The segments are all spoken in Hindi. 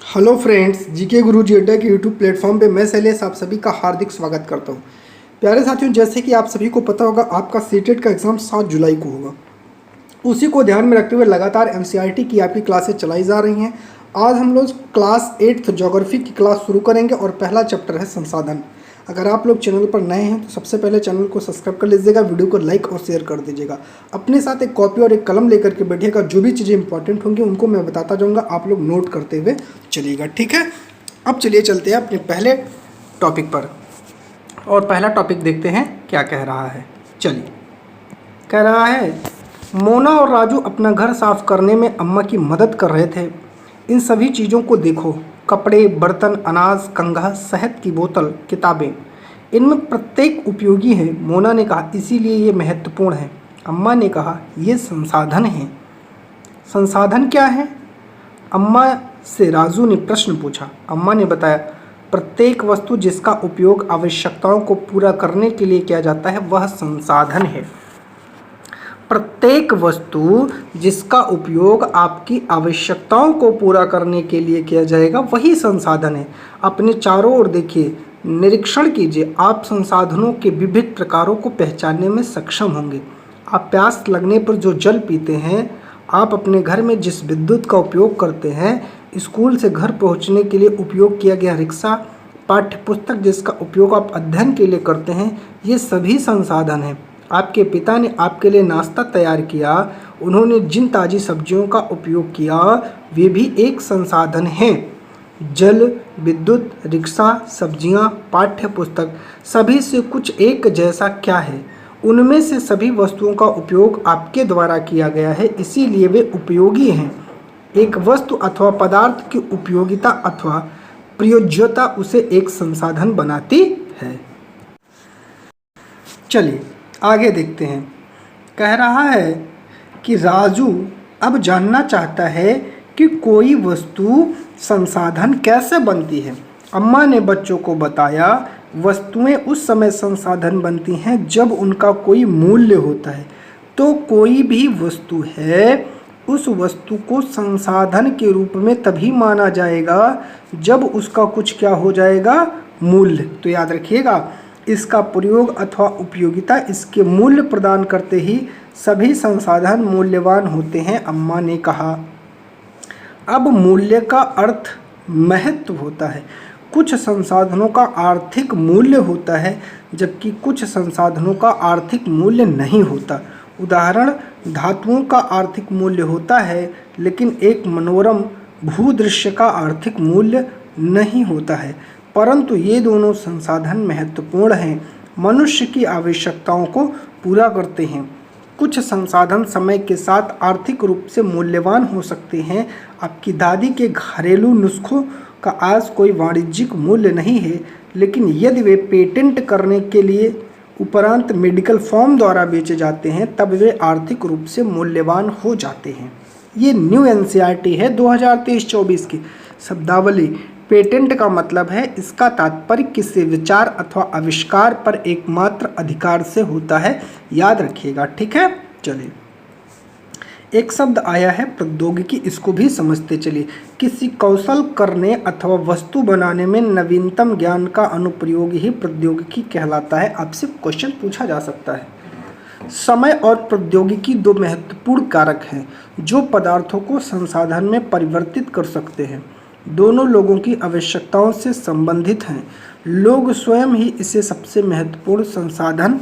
हेलो फ्रेंड्स, जीके गुरु जी अड्डा के यूट्यूब प्लेटफॉर्म पे मैं शैलेश आप सभी का हार्दिक स्वागत करता हूँ। प्यारे साथियों, जैसे कि आप सभी को पता होगा, आपका सीटेट का एग्ज़ाम 7 जुलाई को होगा। उसी को ध्यान में रखते हुए लगातार एनसीईआरटी की आपकी क्लासेस चलाई जा रही हैं। आज हम लोग क्लास 8th ज्योग्राफी की क्लास शुरू करेंगे और पहला चैप्टर है संसाधन। अगर आप लोग चैनल पर नए हैं तो सबसे पहले चैनल को सब्सक्राइब कर लीजिएगा, वीडियो को लाइक और शेयर कर दीजिएगा। अपने साथ एक कॉपी और एक कलम लेकर के बैठिएगा, जो भी चीज़ें इंपॉर्टेंट होंगी उनको मैं बताता जाऊँगा, आप लोग नोट करते हुए चलिएगा, ठीक है। अब चलिए चलते हैं अपने पहले टॉपिक पर और पहला टॉपिक देखते हैं क्या कह रहा है। चलिए, कह रहा है, मोना और राजू अपना घर साफ करने में अम्मा की मदद कर रहे थे। इन सभी चीज़ों को देखो, कपड़े, बर्तन, अनाज, कंघा, शहद की बोतल, किताबें, इनमें प्रत्येक उपयोगी है। मोना ने कहा, इसीलिए ये महत्वपूर्ण है। अम्मा ने कहा, ये संसाधन है। संसाधन क्या है? अम्मा से राजू ने प्रश्न पूछा। अम्मा ने बताया, प्रत्येक वस्तु जिसका उपयोग आवश्यकताओं को पूरा करने के लिए किया जाता है वह संसाधन है। प्रत्येक वस्तु जिसका उपयोग आपकी आवश्यकताओं को पूरा करने के लिए किया जाएगा वही संसाधन है। अपने चारों ओर देखिए, निरीक्षण कीजिए, आप संसाधनों के विविध प्रकारों को पहचानने में सक्षम होंगे। आप प्यास लगने पर जो जल पीते हैं, आप अपने घर में जिस विद्युत का उपयोग करते हैं, स्कूल से घर पहुंचने के लिए उपयोग किया गया रिक्शा, पाठ्य पुस्तक जिसका उपयोग आप अध्ययन के लिए करते हैं, ये सभी संसाधन हैं। आपके पिता ने आपके लिए नाश्ता तैयार किया, उन्होंने जिन ताज़ी सब्जियों का उपयोग किया वे भी एक संसाधन हैं। जल, विद्युत, रिक्शा, सब्जियां, पाठ्य पुस्तक, सभी से कुछ एक जैसा क्या है? उनमें से सभी वस्तुओं का उपयोग आपके द्वारा किया गया है, इसीलिए वे उपयोगी हैं। एक वस्तु अथवा पदार्थ की उपयोगिता अथवा प्रयोज्यता उसे एक संसाधन बनाती है। चलिए आगे देखते हैं। कह रहा है कि राजू अब जानना चाहता है कि कोई वस्तु संसाधन कैसे बनती है। अम्मा ने बच्चों को बताया, वस्तुएं उस समय संसाधन बनती हैं जब उनका कोई मूल्य होता है। तो कोई भी वस्तु है, उस वस्तु को संसाधन के रूप में तभी माना जाएगा जब उसका कुछ क्या हो जाएगा, मूल्य। तो याद रखिएगा, इसका प्रयोग अथवा उपयोगिता इसके मूल्य प्रदान करते ही सभी संसाधन मूल्यवान होते हैं, अम्मा ने कहा। अब मूल्य का अर्थ महत्व होता है। कुछ संसाधनों का आर्थिक मूल्य होता है जबकि कुछ संसाधनों का आर्थिक मूल्य नहीं होता। उदाहरण, धातुओं का आर्थिक मूल्य होता है लेकिन एक मनोरम भूदृश्य का आर्थिक मूल्य नहीं होता है, परंतु ये दोनों संसाधन महत्वपूर्ण हैं, मनुष्य की आवश्यकताओं को पूरा करते हैं। कुछ संसाधन समय के साथ आर्थिक रूप से मूल्यवान हो सकते हैं। आपकी दादी के घरेलू नुस्खों का आज कोई वाणिज्यिक मूल्य नहीं है, लेकिन यदि वे पेटेंट करने के लिए उपरांत मेडिकल फॉर्म द्वारा बेचे जाते हैं तब वे आर्थिक रूप से मूल्यवान हो जाते हैं। ये न्यू एनसीईआरटी है 2023-24 की शब्दावली। पेटेंट का मतलब है, इसका तात्पर्य किसी विचार अथवा आविष्कार पर एकमात्र अधिकार से होता है, याद रखिएगा, ठीक है। चलिए, एक शब्द आया है प्रौद्योगिकी, इसको भी समझते चलिए। किसी कौशल करने अथवा वस्तु बनाने में नवीनतम ज्ञान का अनुप्रयोग ही प्रौद्योगिकी कहलाता है। आपसे क्वेश्चन पूछा जा सकता है। समय और प्रौद्योगिकी दो महत्वपूर्ण कारक हैं जो पदार्थों को संसाधन में परिवर्तित कर सकते हैं। दोनों लोगों की आवश्यकताओं से संबंधित हैं। लोग स्वयं ही इसे सबसे महत्वपूर्ण संसाधन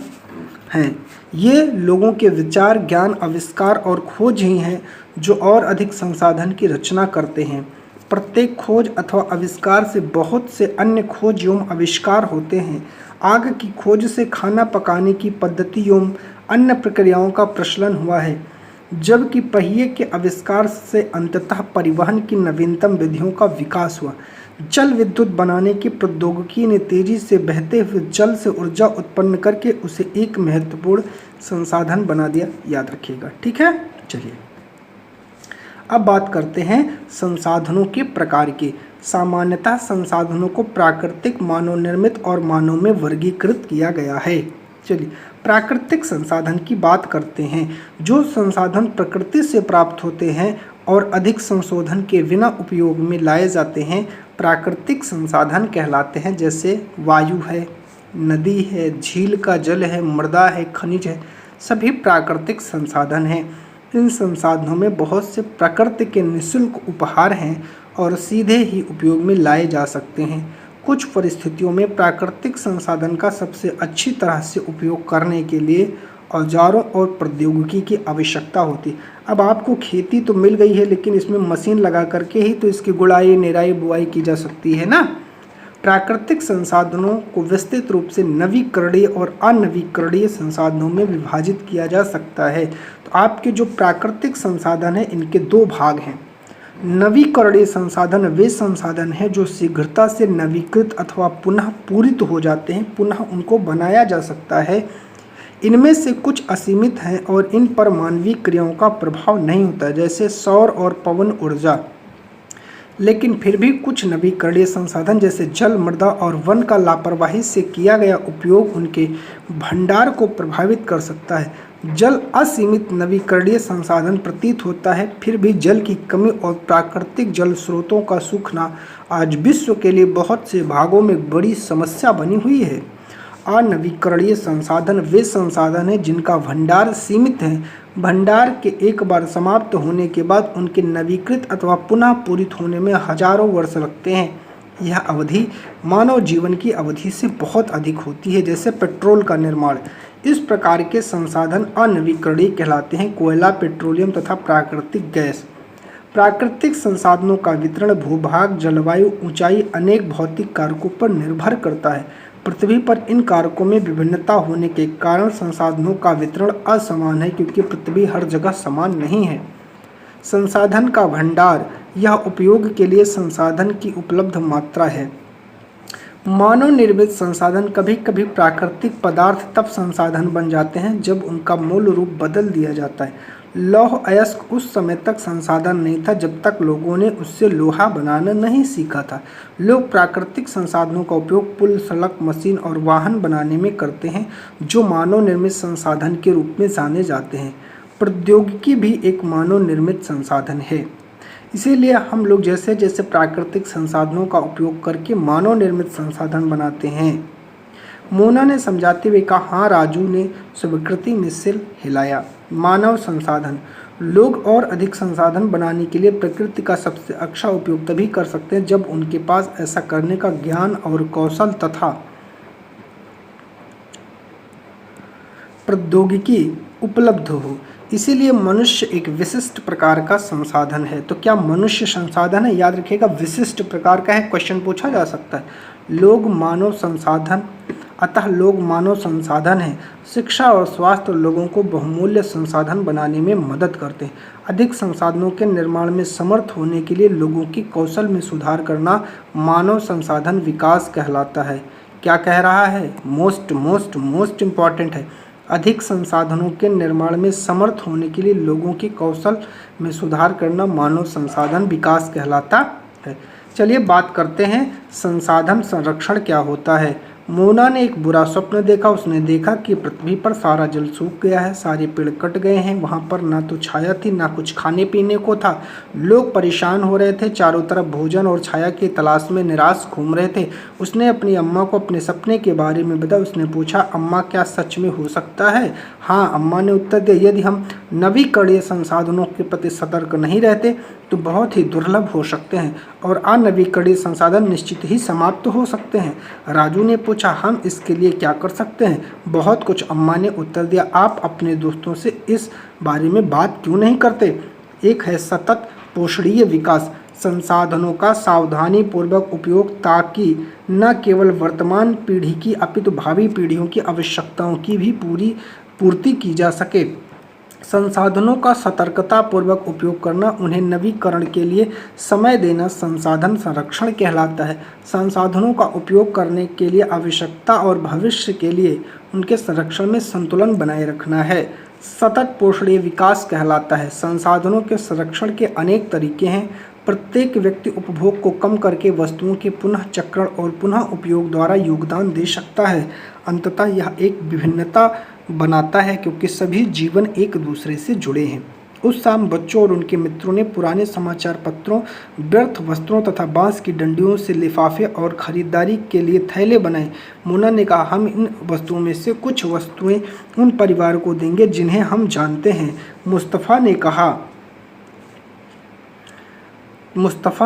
हैं। ये लोगों के विचार, ज्ञान, आविष्कार और खोज ही हैं जो और अधिक संसाधन की रचना करते हैं। प्रत्येक खोज अथवा आविष्कार से बहुत से अन्य खोज एवं आविष्कार होते हैं। आग की खोज से खाना पकाने की पद्धति एवं अन्य प्रक्रियाओं का प्रचलन हुआ है, जबकि पहिए के आविष्कार से अंततः परिवहन की नवीनतम विधियों का विकास हुआ। जल विद्युत बनाने की प्रौद्योगिकी ने तेजी से बहते हुए जल से ऊर्जा उत्पन्न करके उसे एक महत्वपूर्ण संसाधन बना दिया, याद रखिएगा, ठीक है। चलिए अब बात करते हैं संसाधनों के प्रकार की। सामान्यतः संसाधनों को प्राकृतिक, मानव निर्मित और मानव में वर्गीकृत किया गया है। चलिए प्राकृतिक संसाधन की बात करते हैं। जो संसाधन प्रकृति से प्राप्त होते हैं और अधिक संशोधन के बिना उपयोग में लाए जाते हैं प्राकृतिक संसाधन कहलाते हैं। जैसे वायु है, नदी है, झील का जल है, मृदा है, खनिज है, सभी प्राकृतिक संसाधन हैं। इन संसाधनों में बहुत से प्रकृति के निःशुल्क उपहार हैं और सीधे ही उपयोग में लाए जा सकते हैं। कुछ परिस्थितियों में प्राकृतिक संसाधन का सबसे अच्छी तरह से उपयोग करने के लिए औजारों और प्रौद्योगिकी की आवश्यकता होती है। अब आपको खेती तो मिल गई है, लेकिन इसमें मशीन लगा करके ही तो इसकी गुड़ाई, निराई, बुआई की जा सकती है ना। प्राकृतिक संसाधनों को विस्तृत रूप से नवीकरणीय और अनवीकरणीय संसाधनों में विभाजित किया जा सकता है। तो आपके जो प्राकृतिक संसाधन हैं इनके दो भाग हैं। नवीकरणीय संसाधन वे संसाधन हैं जो शीघ्रता से नवीकृत अथवा पुनः पूरित हो जाते हैं, पुनः उनको बनाया जा सकता है। इनमें से कुछ असीमित हैं और इन पर मानवीय क्रियाओं का प्रभाव नहीं होता, जैसे सौर और पवन ऊर्जा। लेकिन फिर भी कुछ नवीकरणीय संसाधन जैसे जल, मृदा और वन का लापरवाही से किया गया उपयोग उनके भंडार को प्रभावित कर सकता है। जल असीमित नवीकरणीय संसाधन प्रतीत होता है, फिर भी जल की कमी और प्राकृतिक जल स्रोतों का सूखना आज विश्व के लिए बहुत से भागों में बड़ी समस्या बनी हुई है। अनवीकरणीय संसाधन वे संसाधन हैं जिनका भंडार सीमित है। भंडार के एक बार समाप्त होने के बाद उनके नवीकृत अथवा पुनः पूरित होने में हजारों वर्ष लगते हैं। यह अवधि मानव जीवन की अवधि से बहुत अधिक होती है। जैसे पेट्रोल का निर्माण, इस प्रकार के संसाधन अनवीकरणीय कहलाते हैं। कोयला, पेट्रोलियम तथा प्राकृतिक गैस। प्राकृतिक संसाधनों का वितरण भूभाग, जलवायु, ऊंचाई अनेक भौतिक कारकों पर निर्भर करता है। पृथ्वी पर इन कारकों में विभिन्नता होने के कारण संसाधनों का वितरण असमान है, क्योंकि पृथ्वी हर जगह समान नहीं है। संसाधन का भंडार, यह उपयोग के लिए संसाधन की उपलब्ध मात्रा है। मानव निर्मित संसाधन कभी कभी प्राकृतिक पदार्थ तब संसाधन बन जाते हैं जब उनका मूल रूप बदल दिया जाता है। लौह अयस्क उस समय तक संसाधन नहीं था जब तक लोगों ने उससे लोहा बनाना नहीं सीखा था। लोग प्राकृतिक संसाधनों का उपयोग पुल, सड़क, मशीन और वाहन बनाने में करते हैं, जो मानव निर्मित संसाधन के रूप में जाने जाते हैं। प्रौद्योगिकी भी एक मानव निर्मित संसाधन है। इसीलिए हम लोग जैसे जैसे प्राकृतिक संसाधनों का उपयोग करके मानव निर्मित संसाधन बनाते हैं। मोना ने समझाते हुए कहा, हाँ राजू ने स्वीकृति में सिर हिलाया। मानव संसाधन, लोग और अधिक संसाधन बनाने के लिए प्रकृति का सबसे अच्छा उपयोग तभी कर सकते हैं जब उनके पास ऐसा करने का ज्ञान और कौशल तथा प्रौद्योगिकी उपलब्ध हो। इसीलिए मनुष्य एक विशिष्ट प्रकार का संसाधन है। तो क्या मनुष्य संसाधन है? याद रखिएगा, विशिष्ट प्रकार का है, क्वेश्चन पूछा जा सकता है। लोग मानव संसाधन, अतः लोग मानव संसाधन हैं। शिक्षा और स्वास्थ्य लोगों को बहुमूल्य संसाधन बनाने में मदद करते हैं। अधिक संसाधनों के निर्माण में समर्थ होने के लिए लोगों की कौशल में सुधार करना मानव संसाधन विकास कहलाता है। क्या कह रहा है? मोस्ट इम्पॉर्टेंट है। अधिक संसाधनों के निर्माण में समर्थ होने के लिए लोगों की कौशल में सुधार करना मानव संसाधन विकास कहलाता है। चलिए बात करते हैं संसाधन संरक्षण क्या होता है। मोना ने एक बुरा स्वप्न देखा। उसने देखा कि पृथ्वी पर सारा जल सूख गया है, सारे पेड़ कट गए हैं, वहाँ पर ना तो छाया थी ना कुछ खाने पीने को था। लोग परेशान हो रहे थे, चारों तरफ भोजन और छाया की तलाश में निराश घूम रहे थे। उसने अपनी अम्मा को अपने सपने के बारे में बताया। उसने पूछा, अम्मा क्या सच में हो सकता है? हाँ, अम्मा ने उत्तर दिया, यदि हम नवीकरणीय संसाधनों के प्रति सतर्क नहीं रहते तो बहुत ही दुर्लभ हो सकते हैं और अनवीकरणीय संसाधन निश्चित ही समाप्त हो सकते हैं। राजू ने पूछा, हम इसके लिए क्या कर सकते हैं? बहुत कुछ, अम्मा ने उत्तर दिया। आप अपने दोस्तों से इस बारे में बात क्यों नहीं करते? एक है सतत पोषणीय विकास, संसाधनों का सावधानी पूर्वक उपयोग ताकि न केवल वर्तमान पीढ़ी की अपितु भावी पीढ़ियों की आवश्यकताओं की भी पूर्ति की जा सके। संसाधनों का सतर्कता पूर्वक उपयोग करना, उन्हें नवीकरण के लिए समय देना संसाधन संरक्षण कहलाता है। संसाधनों का उपयोग करने के लिए आवश्यकता और भविष्य के लिए उनके संरक्षण में संतुलन बनाए रखना है सतत पोषणीय विकास कहलाता है। संसाधनों के संरक्षण के अनेक तरीके हैं। प्रत्येक व्यक्ति उपभोग को कम करके वस्तुओं के पुनः चक्रण और पुनः उपयोग द्वारा योगदान दे सकता है। अंततः यह एक विभिन्नता बनाता है क्योंकि सभी जीवन एक दूसरे से जुड़े हैं। उस शाम बच्चों और उनके मित्रों ने पुराने समाचार पत्रों, व्यर्थ वस्त्रों तथा बांस की डंडियों से लिफाफे और खरीदारी के लिए थैले बनाए। मोना ने कहा, हम इन वस्तुओं में से कुछ वस्तुएं उन परिवारों को देंगे जिन्हें हम जानते हैं। मुस्तफ़ा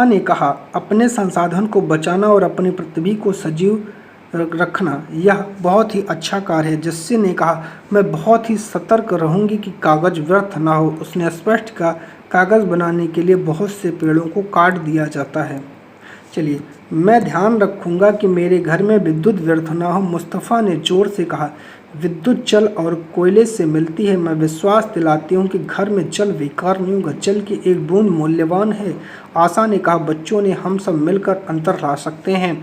ने कहा, अपने संसाधन को बचाना और अपनी पृथ्वी को सजीव रखना यह बहुत ही अच्छा कार्य है। जस्सी ने कहा, मैं बहुत ही सतर्क रहूंगी कि कागज़ व्यर्थ ना हो। उसने स्पष्ट कहा, कागज़ बनाने के लिए बहुत से पेड़ों को काट दिया जाता है। चलिए, मैं ध्यान रखूंगा कि मेरे घर में विद्युत व्यर्थ ना हो। मुस्तफ़ा ने जोर से कहा, विद्युत जल और कोयले से मिलती है। मैं विश्वास दिलाती हूँ कि घर में जल बेकार नहीं होगा। जल की एक बूंद मूल्यवान है। आशा ने कहा, बच्चों ने हम सब मिलकर अंतर ला सकते हैं।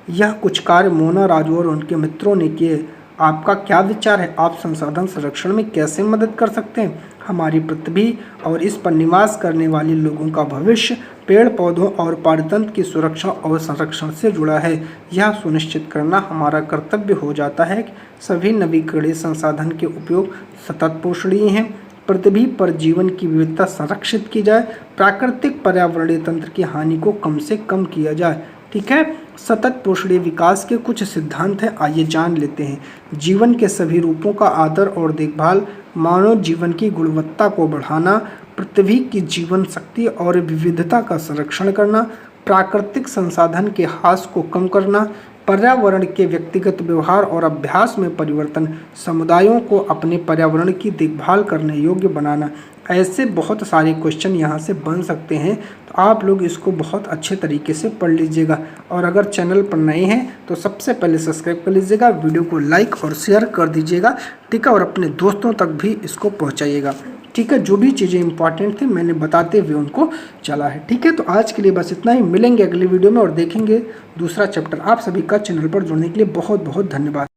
यह कुछ कार्य मोना, राजू और उनके मित्रों ने किए। आपका क्या विचार है? आप संसाधन संरक्षण में कैसे मदद कर सकते हैं? हमारी पृथ्वी और इस पर निवास करने वाले लोगों का भविष्य पेड़ पौधों और पारितंत्र की सुरक्षा और संरक्षण से जुड़ा है। यह सुनिश्चित करना हमारा कर्तव्य हो जाता है कि सभी नवीकरणीय संसाधन के उपयोग सतत पोषणीय हैं। पृथ्वी पर जीवन की विविधता संरक्षित की जाए, प्राकृतिक पर्यावरणीय तंत्र की हानि को कम से कम किया जाए। ठीक है, सतत पोषणीय विकास के कुछ सिद्धांत हैं, आइए जान लेते हैं। जीवन के सभी रूपों का आदर और देखभाल, मानव जीवन की गुणवत्ता को बढ़ाना, पृथ्वी की जीवन शक्ति और विविधता का संरक्षण करना, प्राकृतिक संसाधन के ह्रास को कम करना, पर्यावरण के व्यक्तिगत व्यवहार और अभ्यास में परिवर्तन, समुदायों को अपने पर्यावरण की देखभाल करने योग्य बनाना। ऐसे बहुत सारे क्वेश्चन यहाँ से बन सकते हैं, तो आप लोग इसको बहुत अच्छे तरीके से पढ़ लीजिएगा। और अगर चैनल पर नए हैं तो सबसे पहले सब्सक्राइब कर लीजिएगा, वीडियो को लाइक और शेयर कर दीजिएगा। ठीक है, और अपने दोस्तों तक भी इसको पहुँचाइएगा। ठीक है, जो भी चीज़ें इंपॉर्टेंट थी मैंने बताते हुए उनको चला है। ठीक है, तो आज के लिए बस इतना ही। मिलेंगे अगली वीडियो में और देखेंगे दूसरा चैप्टर। आप सभी का चैनल पर जुड़ने के लिए बहुत बहुत धन्यवाद।